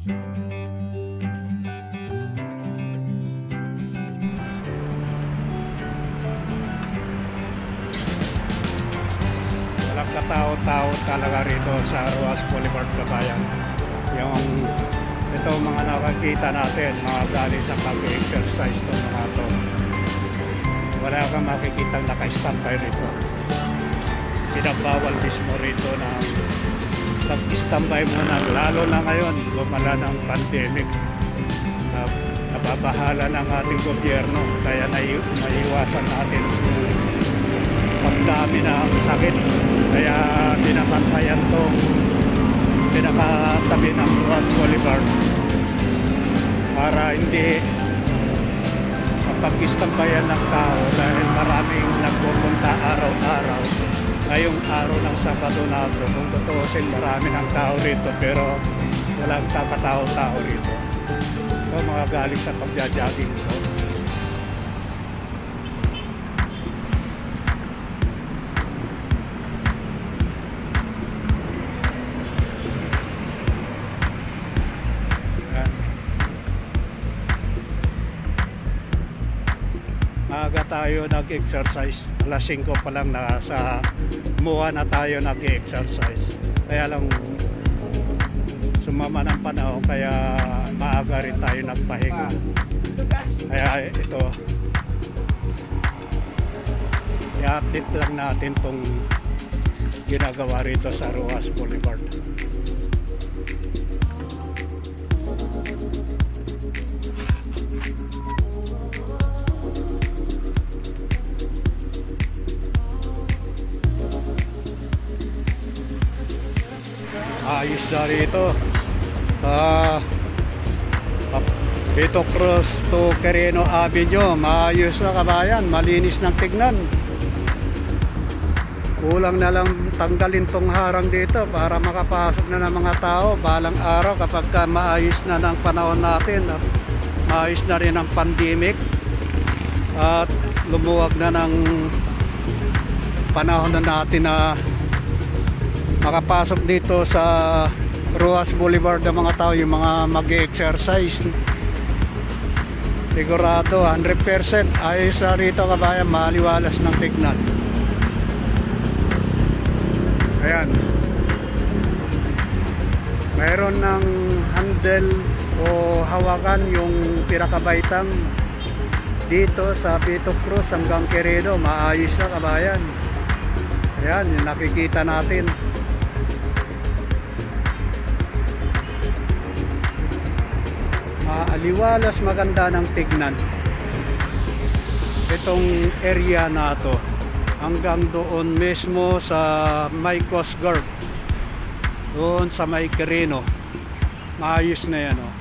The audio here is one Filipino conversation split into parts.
Walang katao-tao talaga rito sa Ruas Boulevard, kabayan. Yung ito mga nakakita natin, mga galing sa pag-exercise to mga to. Wala kang makikita naka-standby rito. Pinagbawal mismo rito na pag-standby muna, lalo na ngayon, lumala ng pandemic. Nababahala ng ating gobyerno, kaya naiwasan natin pagdami na sakit. Kaya pinapantayan to, pinakatabi ng Ruas Boulevard para hindi mapag-istambayan ng tao dahil maraming nagpupunta araw-araw. Ngayong araw ng Sabado na ito, kung tutuusin marami ng tao rito pero walang katao-tao rito. Ito mga galing sa pagja-jogging ko. Maaga tayo nag-exercise. Alas 5 pa lang nasa MUA na tayo nag-exercise. Kaya lang sumama ng panahon kaya maaga rin tayo nagpahinga. Kaya ito, i-update lang natin tong ginagawa rito sa Ruas Boulevard. Ayos na rito. Vito Cruz to Quirino Avenue. Maayos na, kabayan. Malinis ng tignan. Kulang na lang tanggalin tong harang dito para makapasok na ng mga tao balang araw kapag maayos na ng panahon natin. Maayos na rin ang pandemic. At lumuwag na ng panahon na natin na makapasok dito sa Ruas Boulevard ng mga tao, yung mga mag-exercise. Sigurado 100% ayos na rito, kabayan. Maliwalas ng tignan. Ayan, mayroon ng handle o hawakan yung pinakabaitang dito sa Vito Cruz hanggang Quirino. Maayos na, kabayan. Ayan, yung nakikita natin. Aliwalas, maganda ng tignan itong area na to hanggang doon mismo sa may Coast Guard, doon sa may Quirino. Maayos na yan, oh.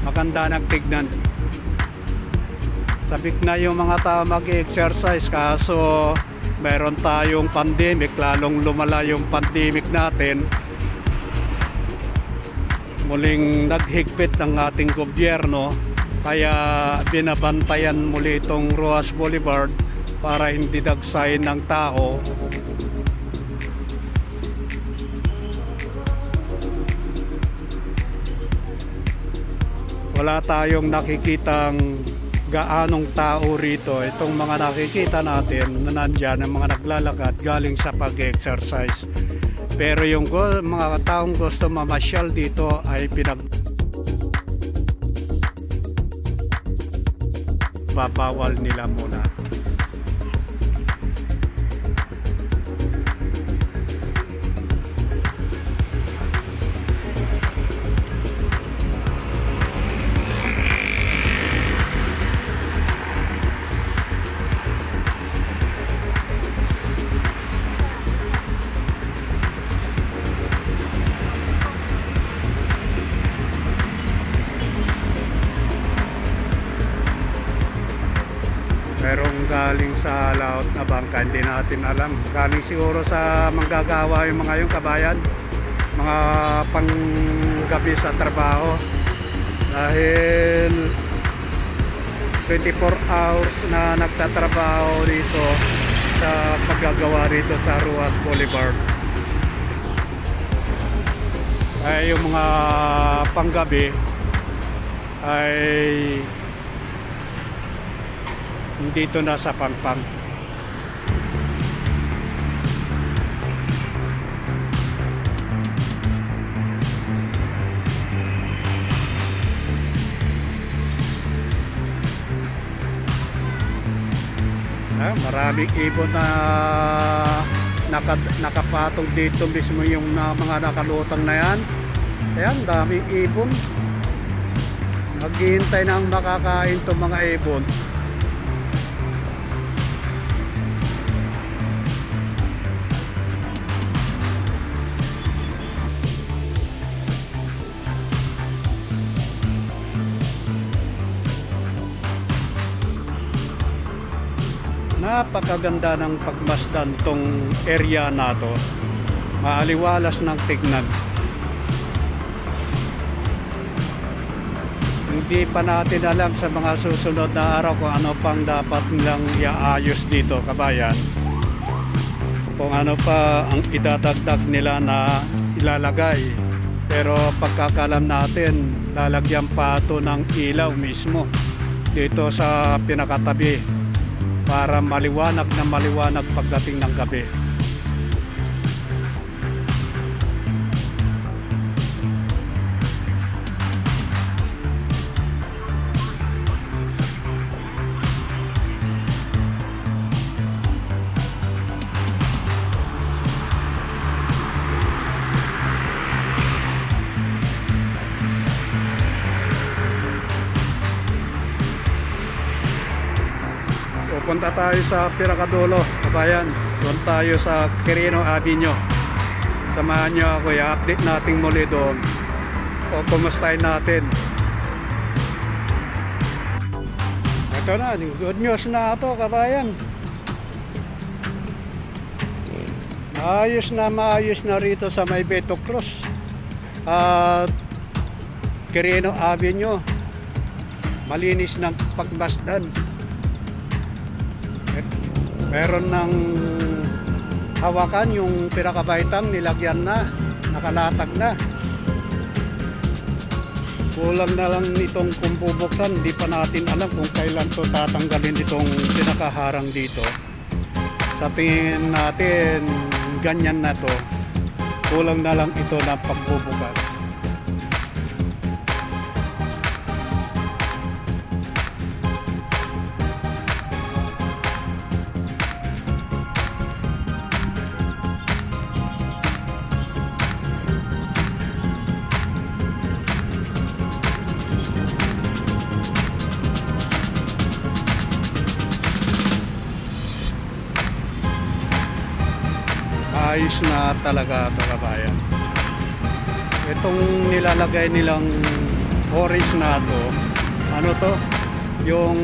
Maganda ng tignan. Sabik na yung mga tao mag-exercise, kaso meron tayong pandemic, lalong lumala yung pandemic natin. Muling naghigpit ng ating gobyerno, kaya binabantayan muli itong Ruas Boulevard para hindi dagsayin ng tao. Wala tayong nakikitang gaanong tao rito. Itong mga nakikita natin na nandyan, ang mga naglalakad galing sa pag-exercise. Pero yung mga taong gusto mamasyal dito ay babawal nila muna. Merong galing sa laot na bangka, hindi natin alam. Galing siguro sa manggagawa yung mga yung, kabayan. Mga panggabi sa trabaho. Dahil 24 hours na nagtatrabaho dito sa paggagawa rito sa Ruas Boulevard. Ay yung mga panggabi ay dito na sa Pangpang. Maraming ibon na nakapatong dito mismo yung mga nakalutang na yan. Ayan, daming ibon. Maghihintay na ang makakain itong mga ibon. Napakaganda ng pagmasdan tong area na to. Maaliwalas ng tignan. Hindi pa natin alam sa mga susunod na araw kung ano pang dapat nilang iaayos dito, kabayan. Kung ano pa ang idadagdag nila na ilalagay. Pero pagkakalam natin, lalagyan pa ito ng ilaw mismo dito sa pinakatabi para maliwanag na maliwanag pagdating ng gabi. Punta tayo sa Pirakadulo, kabayan. Doon tayo sa Quirino Avenue. Samahan nyo ako, i-update natin muli doon. O kumustahin natin. Ito na, good news na ito, kabayan. Maayos na rito sa may Beto Cruz at Quirino Avenue. Malinis ng pagmasdan. Meron ng hawakan yung pinakabaitang nilagyan na, nakalatag na. Kulang na lang itong kung bubuksan, hindi pa natin alam kung kailan to tatanggalin itong pinakaharang dito. Sa tingin natin, ganyan na to. Kulang na lang ito na pagbubukas. Ayos na talaga ito, kabayan. Itong nilalagay nilang orange na to, ano to? Yung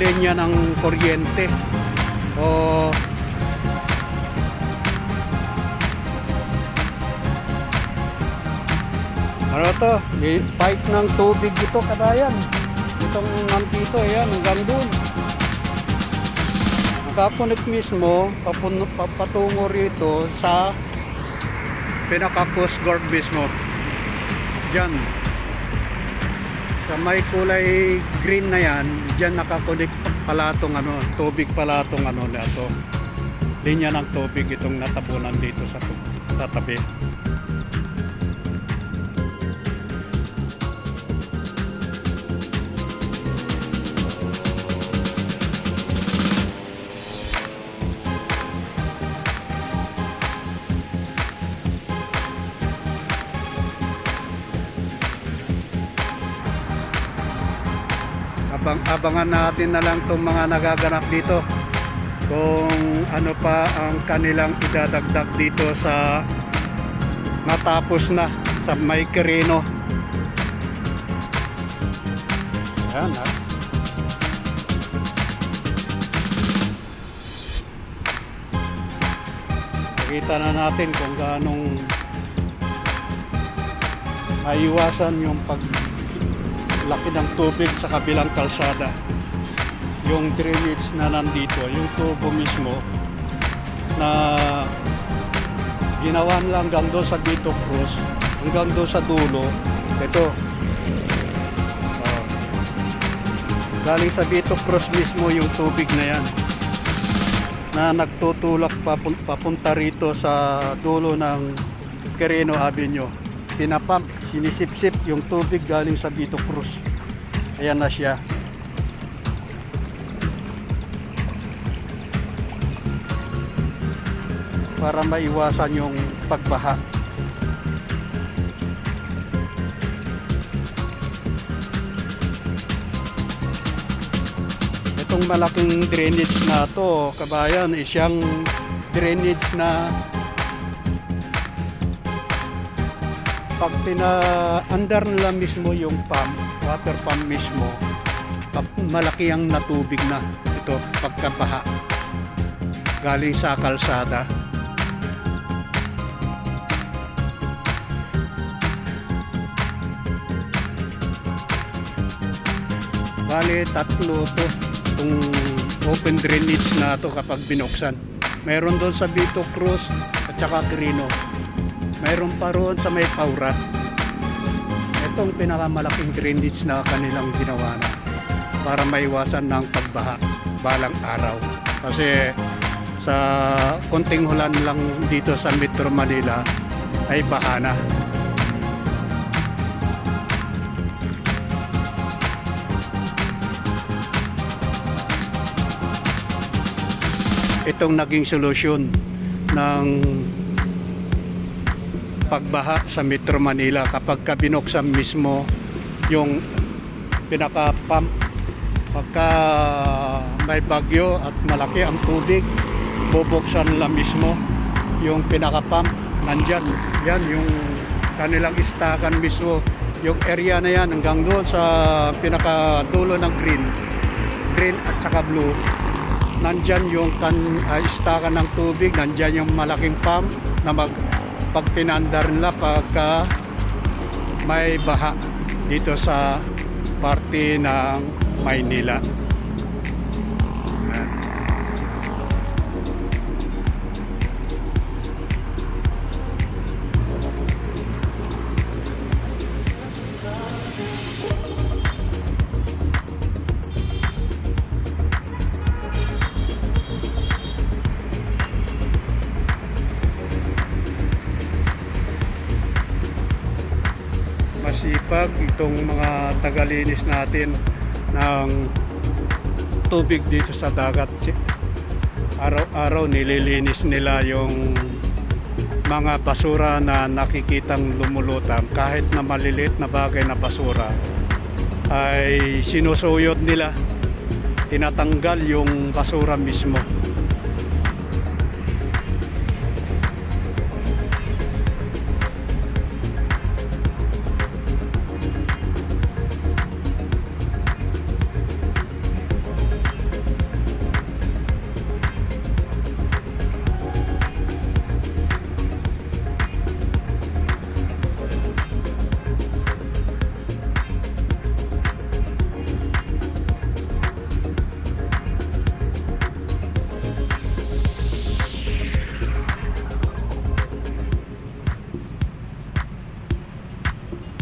linya ng kuryente o ano to? Pipe ng tubig ito, kabayan. Itong nandito, yan, hanggang doon. Nakakunik mismo patungo rito sa pinaka-Coast Guard mismo. Diyan sa may kulay green na yan, diyan nakakunik pala itong tubig pala itong na ito. Linya ng tubig itong natabunan dito sa tabi. Abangan natin na lang itong mga nagaganap dito kung ano pa ang kanilang idadagdag dito sa natapos na sa may Quirino. Ayan, ha? Nakita na natin kung gaanong maiwasan yung laki ng tubig sa kabilang kalsada. Yung drainage na nandito, yung tubo mismo na ginawan lang hanggang doon sa Beto Cruz, hanggang doon sa dulo, Ito. Galing sa Vito Cruz mismo yung tubig na yan. Na nagtutulak papunta rito sa dulo ng Quirino Avenue. Pinapump, sinisip-sip yung tubig galing sa Vito Cruz. Ayan na siya. Para maiwasan yung pagbaha. Itong malaking drainage na to, kabayan, is siyang drainage na pag under nila mismo yung pump, water pump mismo, malaki ang natubig na ito pagkabaha galing sa kalsada. Bali, tatlo to itong open drainage na to kapag binuksan. Mayroon doon sa Vito Cruz at saka Quirino. Mayroon pa roon sa may Paura. Itong pinakamalaking drainage na kanilang ginawa na para maiwasan ng pagbaha balang araw. Kasi sa konting ulan lang dito sa Metro Manila ay baha na. Itong naging solusyon ng pagbaha sa Metro Manila kapag binuksan mismo yung pinaka-pump. Pagka may bagyo at malaki ang tubig, bubuksan lang mismo yung pinaka-pump. Nandyan, yan yung kanilang istakan mismo. Yung area na yan hanggang doon sa pinaka-dulo ng green at saka blue. Nandyan yung istakan ng tubig, nandyan yung malaking pump na pag pinandar nila pagka may baha dito sa parte ng Maynila. Masipag itong mga tagalinis natin ng tubig dito sa dagat. Araw-araw nililinis nila yung mga basura na nakikitang lumulutang. Kahit na maliliit na bagay na basura ay sinusuyod nila, tinatanggal yung basura mismo.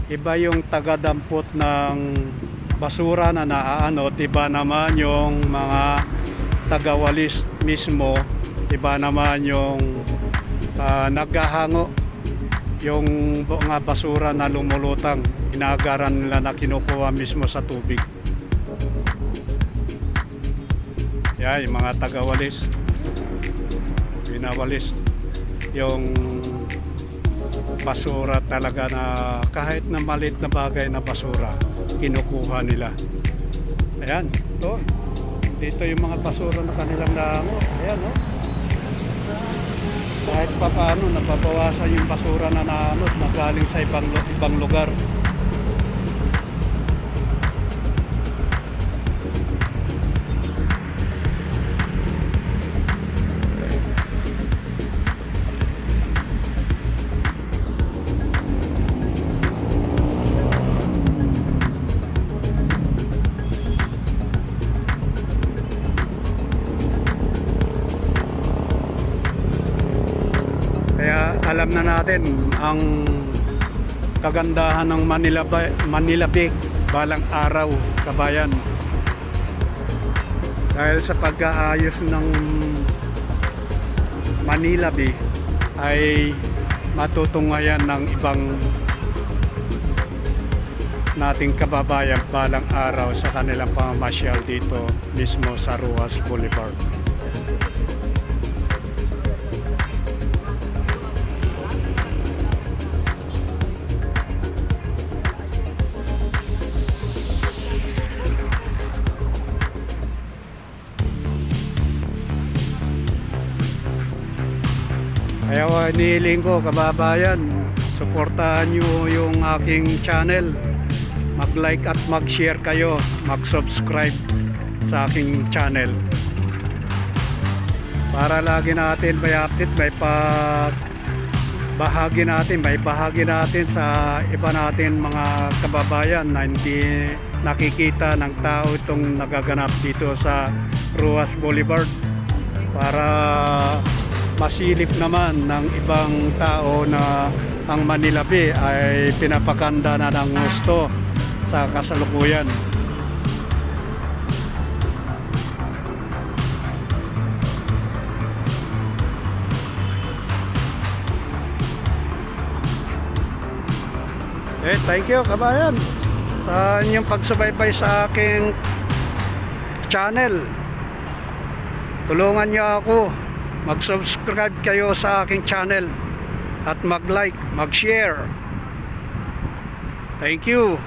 Iba yung tagadampot ng basura na naaanot, iba naman yung mga tagawalis mismo, iba naman yung naghahango yung mga basura na lumulutang, inaagaran nila na kinukuha mismo sa tubig. Yan, yung mga tagawalis, binawalis yung basura talaga na kahit na maliit na bagay na basura kinukuha nila. Ayan, to dito yung mga basura na kanilang naango. Ayan, no? Kahit pa paano nababawasan yung basura na naanot na galing sa ibang lugar. Kaya alam na natin ang kagandahan ng Manila Bay balang araw, kabayan. Dahil sa pag-aayos ng Manila Bay ay matutunghayan ng ibang nating kababayan balang araw sa kanilang pamamasyal dito mismo sa Ruas Boulevard. Kaya hinihiling ko, kababayan, suportahan nyo yung aking channel. Mag-like at mag-share kayo, mag-subscribe sa aking channel. Para lagi natin may update, may bahagi natin sa iba natin mga kababayan na hindi nakikita ng tao itong nagaganap dito sa Ruas Boulevard. Para masilip naman ng ibang tao na ang Manila Bay ay pinapakanda na ng gusto sa kasalukuyan. Thank you, kabayan, sa inyong pagsubaybay sa aking channel. Tulungan niyo ako, mag-subscribe kayo sa aking channel at mag-like, mag-share. Thank you.